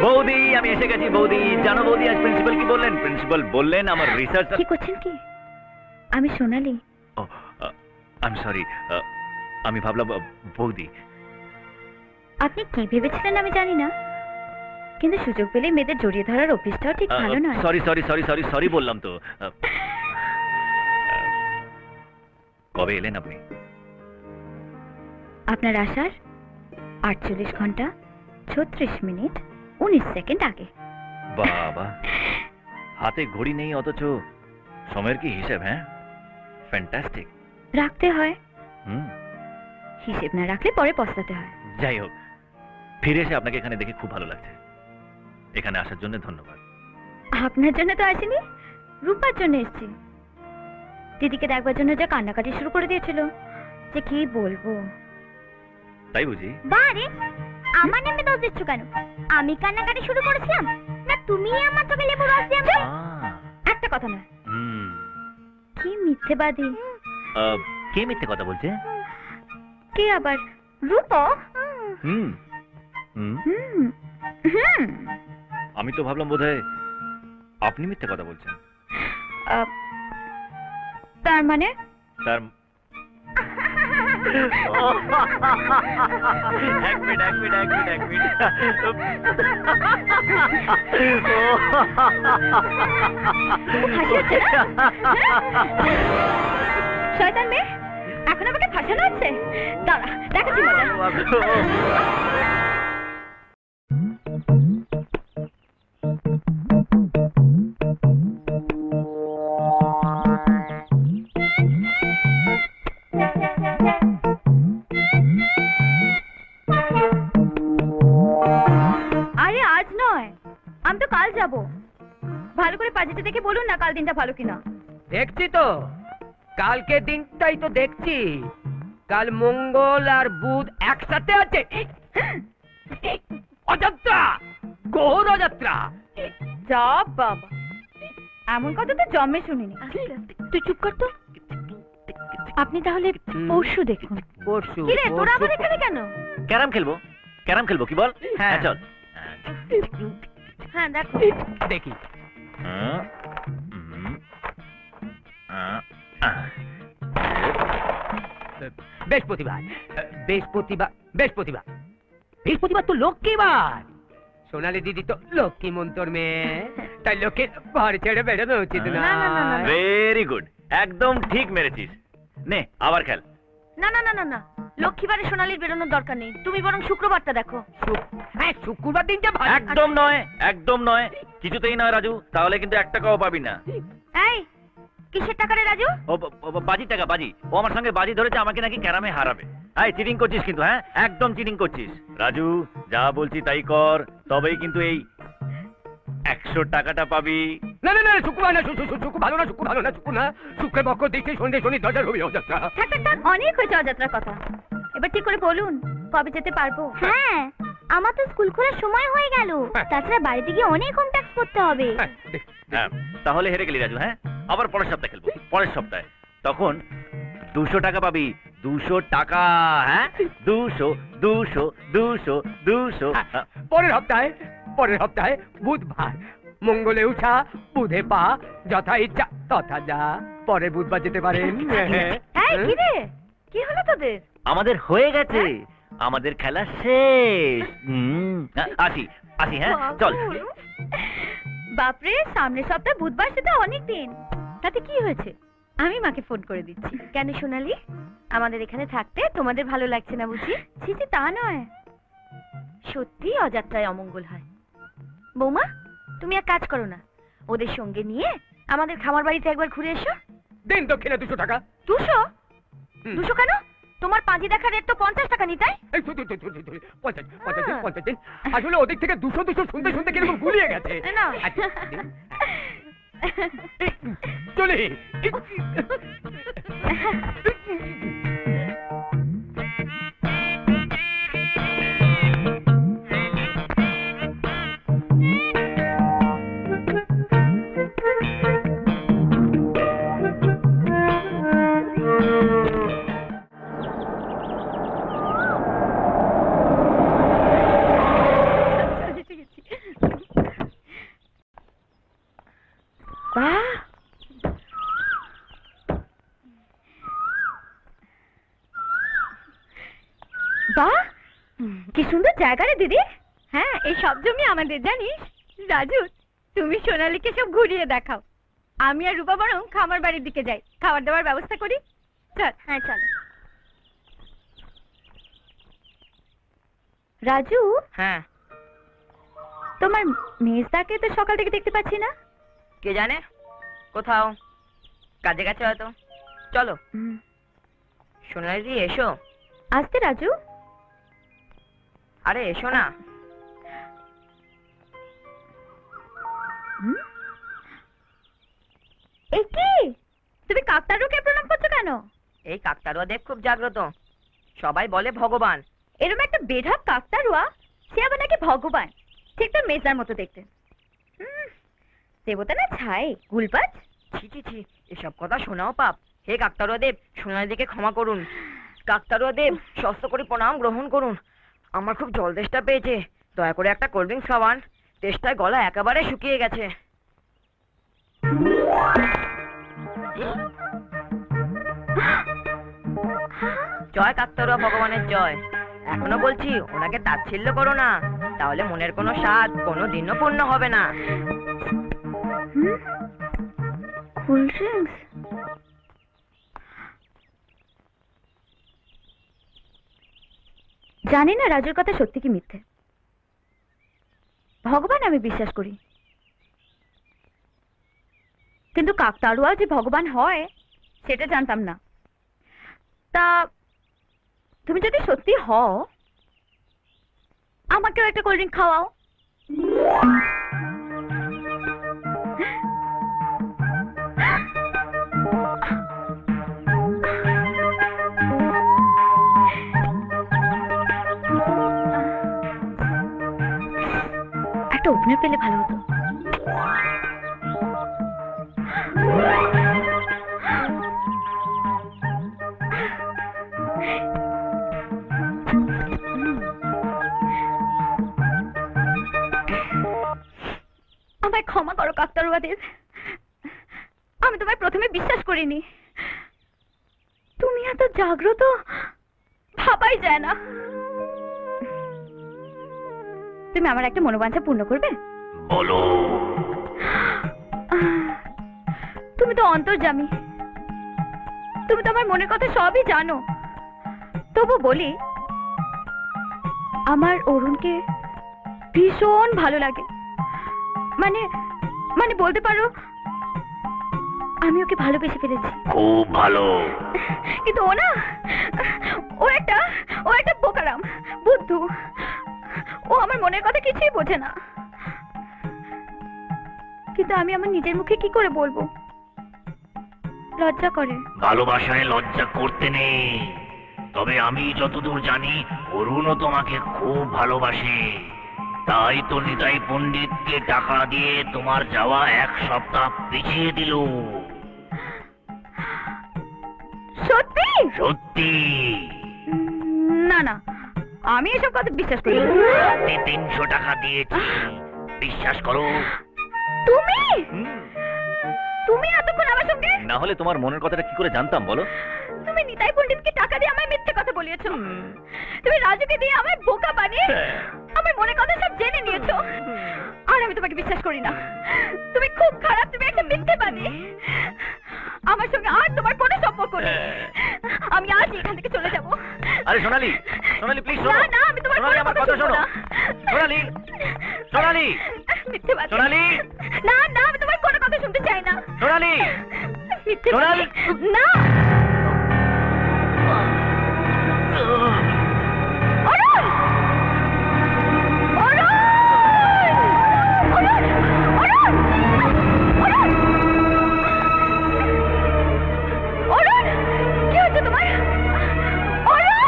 বৌদি আমি এসে গেছি বৌদি। জানো বৌদি আজ প্রিন্সিপাল কি বললেন? প্রিন্সিপাল বললেন আমার রিসার্চ। কি করছেন কি? আমি সোনালি। ও আই এম সরি, আমি ভাবলাম বৌদি। আপনি কি ভেবেছিলেন আমি জানি না, কিন্তু সুযোগ পেলে মেয়েদের জড়িয়ে ধরার অভ্যাসটাও ঠিক ভালো নয়। Sorry sorry sorry sorry sorry বললাম তো। কবে এলেন আপনি? আপনার আসার 48 ঘন্টা 36 মিনিট 19 সেকেন্ড আগে। বাবা, হাতে ঘড়ি নেই অথচ সময়ের কি হিসেব? হ্যাঁ, ফ্যান্টাস্টিক। রাখতে হয়, হুম। হিসেব না রাখলে পরে পস্তাতে হয়। যাই হোক, ফিরে এসে আপনাকে এখানে দেখে খুব ভালো লাগছে। এখানে আসার জন্য ধন্যবাদ। আপনার জন্য তো আসিনি, রূপার জন্য এসেছি। দিদিকে দেখবার জন্য যা কান্নাকাটি শুরু করে দিয়েছিল যে কি বলবো। তাই বুঝি? বারে আমার নামে দোষ দিচ্ছ কেন? আমি কান্নাকাটি শুরু করেছিলাম না তুমি আমার চোখে লেবু রস দিয়ে? একটা কথা না। কি মিথ্যেবাদী। কে মিথ্যে কথা বলছে? কে আবার? রূপা। হুম হুম হুম। আমি তো ভাবলাম বোধহয় আপনি মিথ্যে কথা বলছেন। তার মানে? তার এক মিনিট এক মিনিট এক মিনিট এক মিনিট। শয়তান মেয়ে, এখন আমাকে ফাঁসানো হচ্ছে। দাঁড়া, দেখাচ্ছি মজা। আরে আজ নয়, আমি তো কাল যাব। ভালো করে বাজেটে দেখে বলুন না কাল দিনটা ভালো কিনা। দেখছি তো, কালকে দিনটাই তো দেখছি। কাল মঙ্গল আর বুধ একসাথে আছে। অযাত্রা, গৌর অযাত্রা। যা বাবা, এমন কথা তো জন্মে শুনিনি। তুই চুপ কর তো। আপনি তাহলে পরশু দেখুন। পরশু? কিরে তোরা আবার এখানে কেন? ক্যারাম খেলবো। ক্যারাম খেলবো কি বল? হ্যাঁ চল। হ্যাঁ দেখো। দেখি। বৃহস্পতিবার, বৃহস্পতিবার, বৃহস্পতিবার, বৃহস্পতিবার তো লক্ষ্মীবার। সোনালি দিদি তো লক্ষ্মী মন্তর মেয়ে, তাই লোকের ঘর ছেড়ে বেরোনো উচিত না। ভেরি গুড, একদম ঠিক মেরেছিস। নে আবার খেল। না না না না না, লক্ষ্মীবারে সোনালির বেরোনোর দরকার নেই। তুমি বরং শুক্রবারটা দেখো। হ্যাঁ, শুক্রবার দিনটা ভালো। একদম নয়, একদম নয়, কিছুতেই নয় রাজু, তাহলে কিন্তু 1 টাকাও পাবি না। এই কিসের টাকা রে রাজু? বাজি টাকা, বাজি। ও আমার সঙ্গে বাজি ধরেছে, আমাকে নাকি ক্যারামে হারাবে। এই চিটিং করছিস কিন্তু, হ্যাঁ একদম চিটিং করছিস। রাজু যা বলছি তাই কর, তবেই কিন্তু এই 100 টাকাটা পাবি। না না না, শুক্রবার না, শুক্র ভালো না, শুক্র ভালো না, শুক্র না। শুক্রের পক্ষ দেখতে সন্ধ্যে শনি দরজার হবে অযাত্রা। থাক, অনেক হয়েছে অযাত্রার কথা। এবার ঠিক করে বলুন কবে যেতে পারবো? হ্যাঁ, আমার তো স্কুল খোলার সময় হয়ে গেল। তাছাড়া বাড়িতে গিয়ে অনেক হোম ট্যাক্স করতে হবে। হ্যাঁ, তাহলে হেরে গেলি রাজু। হ্যাঁ, আবার পরের সপ্তাহে খেলবো, পরের সপ্তাহে। তখন 200 টাকা পাবি। 200 টাকা। হ্যাঁ, 200 200 200 200। পরের সপ্তাহে, পরের সপ্তাহে বুধবার। মঙ্গলে উঠা, বুধে পা, যথা ইচ্ছা তথা যা। পরের বুধবার যেতে পারেন। এই কি রে, কি হলো তোদের? আমাদের হয়ে গেছে, আমাদের খেলা শেষ। আসি আসি, হ্যাঁ চল। বাপরে, সামনের সপ্তাহে বুধবার, সেটা অনেক দিন। তাতে কি হয়েছে? আমি মাকে ফোন করে দিচ্ছি। কেন সোনালি, আমাদের এখানে থাকতে তোমাদের ভালো লাগছে না বুঝি? ছি তা নয়, সত্যি অযাত্রায় অমঙ্গল হয়। বৌমা, তুমি এক কাজ করো না, ওদের সঙ্গে নিয়ে আমাদের খামার বাড়িতে একবার ঘুরে এসো। দিন দক্ষিণে 200 টাকা। 200? 200 কেন? তোমার পাঁজি দেখার রেট তো 50 টাকা নিতাই। 50 দিন। আসলে ওদিক থেকে 200 200 শুনতে শুনতে কিরকম গুলিয়ে গেছে। না চলি। বাহ, বাহ, কি সুন্দর জায়গা রে দিদি। হ্যাঁ, এই সব জমি আমাদের, জানিস? রাজু, তুমি সোনালীকে সব ঘুরিয়ে দেখাও, আমি আর রূপা বরং খামার বাড়ির দিকে যাই, খাবার দাবার ব্যবস্থা করি। চল। হ্যাঁ চল। রাজু, হ্যাঁ, তোমার মেজদাকে তো সকাল থেকে দেখতে পাচ্ছি না। কে জানে, কোথাও কাজে গেছে হয়তো। চলো সোনালি, এসো। আসতে রাজু। আরে এসো না। এই কি, তুমি কাকতারুকে প্রণাম করছো কেন? এই কাকতারুয়া দেব খুব জাগ্রত, সবাই বলে ভগবান। এরকম একটা বেঢপ কাকতারুয়া, সে আবার নাকি ভগবান। ঠিক তোর মেজদার মতো দেখতে। দেবতা না ছাই, গুলপাচ। ছি ছি ছি, এসব কথা শোনাও পাপ। হে কাকতারুয়া দেব, সোনালিকে ক্ষমা করুন। কাকতারুয়া দেব, সস্ত করে প্রণাম গ্রহণ করুন। আমার খুব জল তেষ্টা পেয়েছে, দয়া করে একটা কোল্ড ড্রিঙ্কস খাওয়ান। তেষ্টায় গলা একেবারে শুকিয়ে গেছে। জয় কাকতারুয়া ভগবানের জয়। এখনো বলছি, ওনাকে তাচ্ছিল্য করো না, তাহলে মনের কোনো স্বাদ কোনো দিনও পূর্ণ হবে না। Cold drinks? জানি না রাজুর কথা সত্যি কি মিথ্যে। ভগবান আমি বিশ্বাস করি, কিন্তু কাকতাড়ুয়া যে ভগবান হয় সেটা জানতাম না। তা তুমি যদি সত্যি হও, আমাকেও একটা কোল্ড ড্রিঙ্ক খাওয়াও। একটা ওপেনার পেলে ভালো হতো। আমায় ক্ষমা করো কাকতাড়ুয়া দেব, আমি তোমায় প্রথমে বিশ্বাস করিনি। তুমি এত জাগ্রত ভাবাই যায় না। তুমি আমার একটা মনোবাঞ্ছা পূর্ণ করবে? বলো। তুমি তো অন্তর্যামী, তুমি তো আমার মনের কথা সবই জানো। তবু বলি, আমার অরুণকে ভীষণ ভালো লাগে। মানে মানে বলতে পারো, আমি ওকে ভালোবেসে ফেলেছি। খুব ভালো। কিন্তু ও একটা বোকারাম, বুদ্ধু। ও আমার মনের কথা কিছুই বোঝে না। কিন্তু আমি আমার নিজের মুখে কি করে বলবো? লজ্জা করে। ভালোবাসায় লজ্জা করতে নেই। তবে আমি যতদূর জানি, অরুণও তোমাকে খুব ভালোবাসে। তাই তো নিতাই পণ্ডিতকে টাকা দিয়ে তোমার যাওয়া 1 সপ্তাহ পিছিয়ে দিল। সত্যি? সত্যি। না না, আমি এসব কথা বিশ্বাস করি না। 300 টাকা দিয়েছি, বিশ্বাস করো। তুমি তুমি এতক্ষণ আমার সঙ্গে? না হলে তোমার মনের কথাটা কি করে জানতাম বলো? তুমি নিতাই পণ্ডিতকে টাকা দিয়ে আমায় মিথ্যে কথা বলিয়েছো। তুমি রাজুকে দিয়ে আমায় বোকা বানিয়ে আমার মনের কথা সব জেনে নিয়েছো। আর আমি তোমাকে বিশ্বাস করি না। তুমি খুব খারাপ, তুমি একটা মিথ্যেবাদী। আমার সঙ্গে আর তোমার কোনো সম্পর্ক নেই। আমি আজ এখান থেকে চলে যাব। আরে সোনালি, সোনালি প্লিজ শোনো। না না, আমি তোমার সোনালি, কোনো আমার কথা কথা শুনবো শোনো। না। সোনালি, সোনালি, মিথ্যেবাদী। সোনালি, না না, আমি তোমার কোনো কথা শুনতে চাই না। সোনালি, মিথ্যেবাদী। না। অরুণ! অরুণ! অরুণ! অরুণ! অরুণ! অরুণ! কি হচ্ছে তোমার? অরুণ!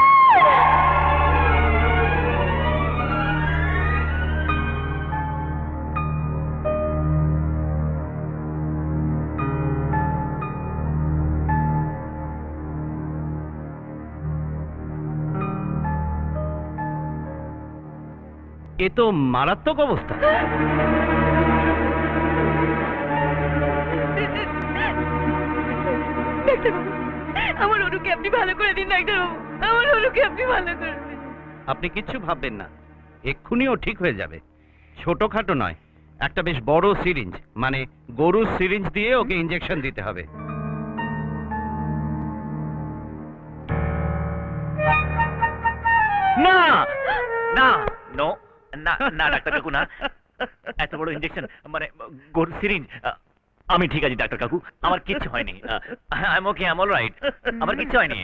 এ তো মারাত্মক অবস্থা। ডাক্তারবাবু, আমার অনুকে আপনি ভালো করে দিন ডাক্তারবাবু, আমার অনুকে আপনি ভালো করে দিন। আপনি কিচ্ছু ভাববেন না, এক্ষুনি ও ঠিক হয়ে যাবে। ছোটখাটো নয়, একটা বেশ বড় সিরিঞ্জ, মানে গরুর সিরিঞ্জ দিয়ে ওকে ইঞ্জেকশন দিতে হবে। না না নো না না ডাক্তার কাকু না, এত বড় ইঞ্জেকশন মানে গরুর সিরিঞ্জ। আমি ঠিক আছি ডাক্তার কাকু, আমার কিচ্ছু হয়নি। I am okay, I am all right. আমার কিচ্ছু হয়নি,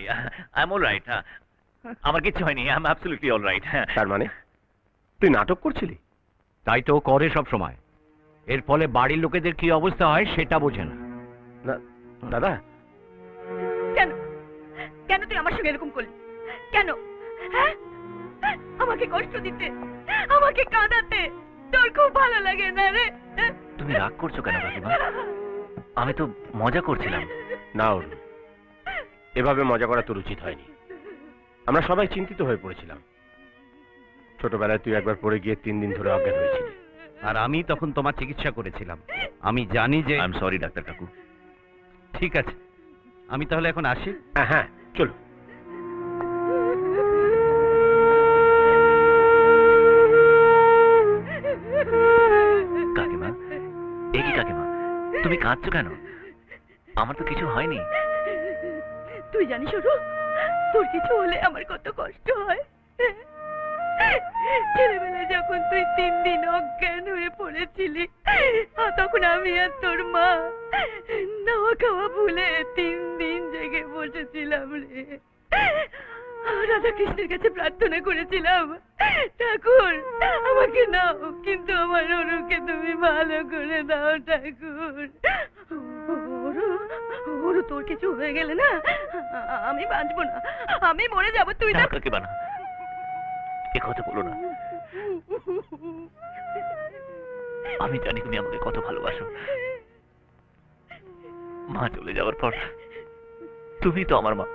আই এম অল রাইট। আমার কিচ্ছু হয়নি, I am absolutely all right. তার মানে তুই নাটক করছিলি? তাই তো ও করে সব সময়। এর ফলে বাড়ির লোকেদের কি অবস্থা হয় সেটা বোঝে না। না দাদা, কেন কেন তুই আমার সঙ্গে এরকম করলি? কেন? হ্যাঁ, আমাকে কষ্ট দিতে, আমাকে কাঁদাতে তোর খুব ভালো লাগে না রে? তুমি রাগ করছো কেন কাকিমা? আমি তো মজা করছিলাম। না অরুণ, এভাবে মজা করা তোর উচিত হয়নি। আমরা সবাই চিন্তিত হয়ে পড়েছিলাম। ছোটবেলায় তুই একবার পড়ে গিয়ে 3 দিন ধরে অজ্ঞান হয়েছিলি। আর আমি তখন তোমার চিকিৎসা করেছিলাম। আমি জানি যে আই এম সরি ডাক্তার কাকু। ঠিক আছে, আমি তাহলে এখন আসি। হ্যাঁ চলো। কাকিমা, এ কি কাকিমা, তুমি কাঁদছো কেন? আমার তো কিছু হয়নি। তুই জানিস ওরু, তোর কিছু হলে আমার কত কষ্ট হয়। ছেলেবেলায় যখন তুই 3 দিন অজ্ঞান হয়ে পড়েছিলি, তখন আমি আর তোর মা নাওয়া খাওয়া ভুলে 3 দিন জেগে বসেছিলাম রে। রাধা কৃষ্ণের কাছে প্রার্থনা করেছিলাম, ঠাকুর আমাকে নাও, কিন্তু আমার অনুকে তুমি ভালো করে দাও ঠাকুর। ওরু, তোর কিছু হয়ে গেলে না আমি বাঁচবো না, আমি মরে যাবো। তুই না কাকিমা না, এ কথা বলো না। আমি জানি তুমি আমাকে কত ভালোবাসো। মা চলে যাওয়ার পর তুমি তো আমার মা।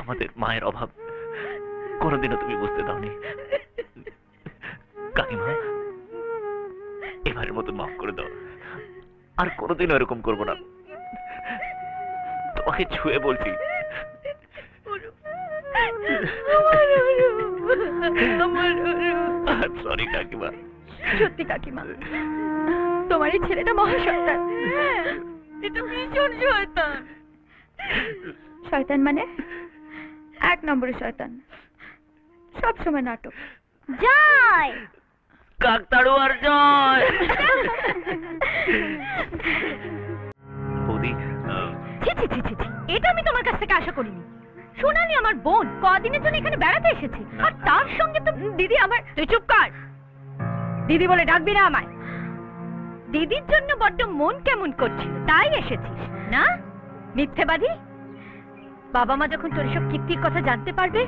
আমাদের মায়ের অভাব কোনোদিনও তুমি বুঝতে দাওনি। কাকিমা, এবারের মতন মাফ করে দাও, আর কোনোদিনও এরকম করবো না। তোমাকে ছুঁয়ে বলছি। সরি কাকিমা। সত্যি কাকিমা, তোমার এই ছেলেটা মহাশয়তান। এটা ভীষণ শয়তান। শয়তান মানে 1 নম্বরের শয়তান, সব সময় নাটক। জয় কাকতাড়ুয়ার জয়। বৌদি, ছি ছি ছি ছি ছি, এটা আমি তোমার কাছ থেকে আশা করিনি। সোনালি আমার বোন, কদিনের জন্য এখানে বেড়াতে এসেছে, আর তার সঙ্গে তো দিদি আমার। তুই চুপ কর, দিদি বলে ডাকবি না আমায়। দিদির জন্য বড্ড মন কেমন করছিল, তাই এসেছিস না? মিথ্যেবাদী। বাবা মা যখন তোর সব কীর্তির কথা জানতে পারবে,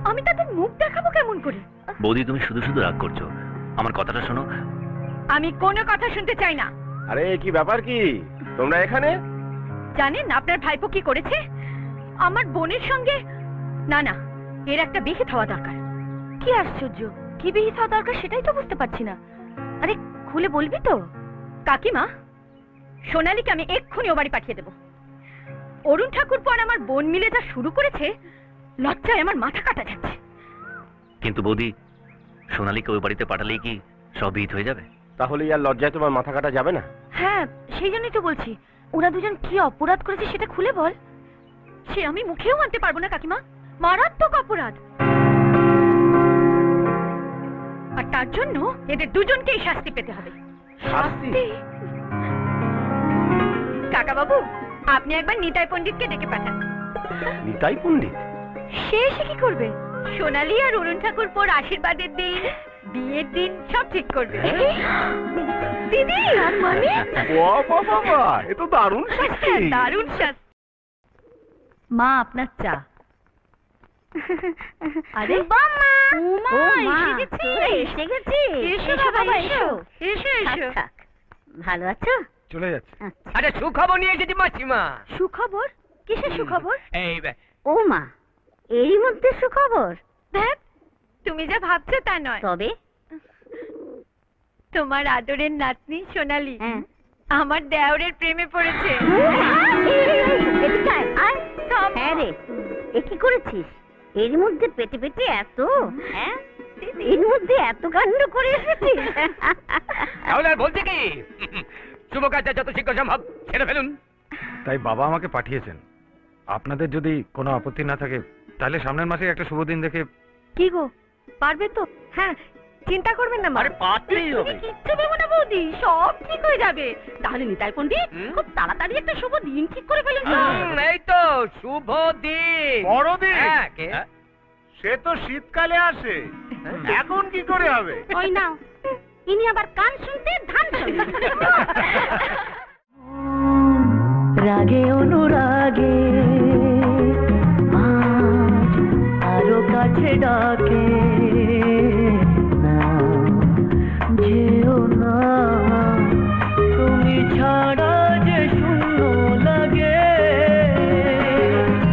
আমি তাদের মুখ দেখাবো কেমন করে? বৌদি তুমি শুধু শুধু রাগ করছো, আমার কথাটা শোনো। আমি কোনো কথা শুনতে চাই না। আরে কি ব্যাপার, কি তোমরা এখানে? জানেন আপনার ভাইপো কি করেছে আমার বোনের সঙ্গে? না না, এর একটা বিহিত হওয়া দরকার। কি আশ্চর্য, কি বিহিত হওয়া দরকার সেটাই তো বুঝতে পারছি না। আরে খুলে বলবি তো? কাকিমা, সোনালীকে আমি এক্ষুনি ও বাড়ি পাঠিয়ে দেব। অরুণ ঠাকুর পর আমার বোন মিলে যা শুরু করেছে, লজ্জায় আমার মাথা কাটা যাচ্ছে। কিন্তু বৌদি, সোনালীকে ওই বাড়িতে পাঠালেই কি সব বিহিত হয়ে যাবে? তাহলে আর লজ্জায় তোমার মাথা কাটা যাবে না? হ্যাঁ, সেই জন্যই তো বলছি, ওরা দুজন কি অপরাধ করেছে সেটা খুলে বল। সে আমি মুখেও আনতে পারবো না কাকিমা, মারাত্মক অপরাধ। আর তার জন্য এদের দুজনকেই শাস্তি পেতে হবে। শাস্তি? কাকা বাবু, আপনি একবার নিতাই পণ্ডিতকে ডেকে পাঠান। নিতাই পণ্ডিত? সে এসে কি করবে? সোনালী আর অরুণ ঠাকুর পর আশীর্বাদের দিন, বিয়ের দিন সব ঠিক করবে। দিদি, আর মানে বাবা, এ তো দারুণ শাস্তি। দারুণ শাস্তি। মা, আপনার চা। আরে বাবা, এসে গেছিস? এসো বাবা, এসো এসো এসো। ভালো আছো? চলে যাচ্ছে। আরে সুখবর নিয়ে এসেছি মাসিমা। সুখবর? কিসের সুখবর? এই ও মা, এই মধ্যে সুখবর? দেখ, তুমি যা ভাবছো তা নয়। তোমার আদরের নাতনি সোনালি আমার দেওরের প্রেমে পড়েছে। হ্যাঁ রে, এ কি করেছিস? এর মধ্যে পেটে পেটে এত, হ্যাঁ, এর মধ্যে এত কাণ্ড করে এসেছিস। তাহলে আর বলছে কি, শুভ কাজটা যত শীঘ্র সম্ভব ছেড়ে ফেলুন। তাই বাবা আমাকে পাঠিয়েছেন। আপনাদের যদি কোনো আপত্তি না থাকে তাহলে সামনের মাসে একটা শুভ দিন দেখে। কি গো, পারবে তো? হ্যাঁ, চিন্তা করবেন না মা। আরে পারতেই হবে। তুমি কিচ্ছু ভেবো না বৌদি, সব ঠিক হয়ে যাবে। তাহলে নিতাই পণ্ডিত খুব তাড়াতাড়ি একটা শুভ দিন ঠিক করে ফেলুন তো। এই তো শুভ দিন। বড়দিন? হ্যাঁ, কে? সে তো শীতকালে আসে, এখন কি করে হবে? ওই নাও, ইনি আবার কান শুনতে ধান শুনতে। রাগে অনুরাগে আজ আরো কাছে ডাকে না, যেও না তুমি ছাড়া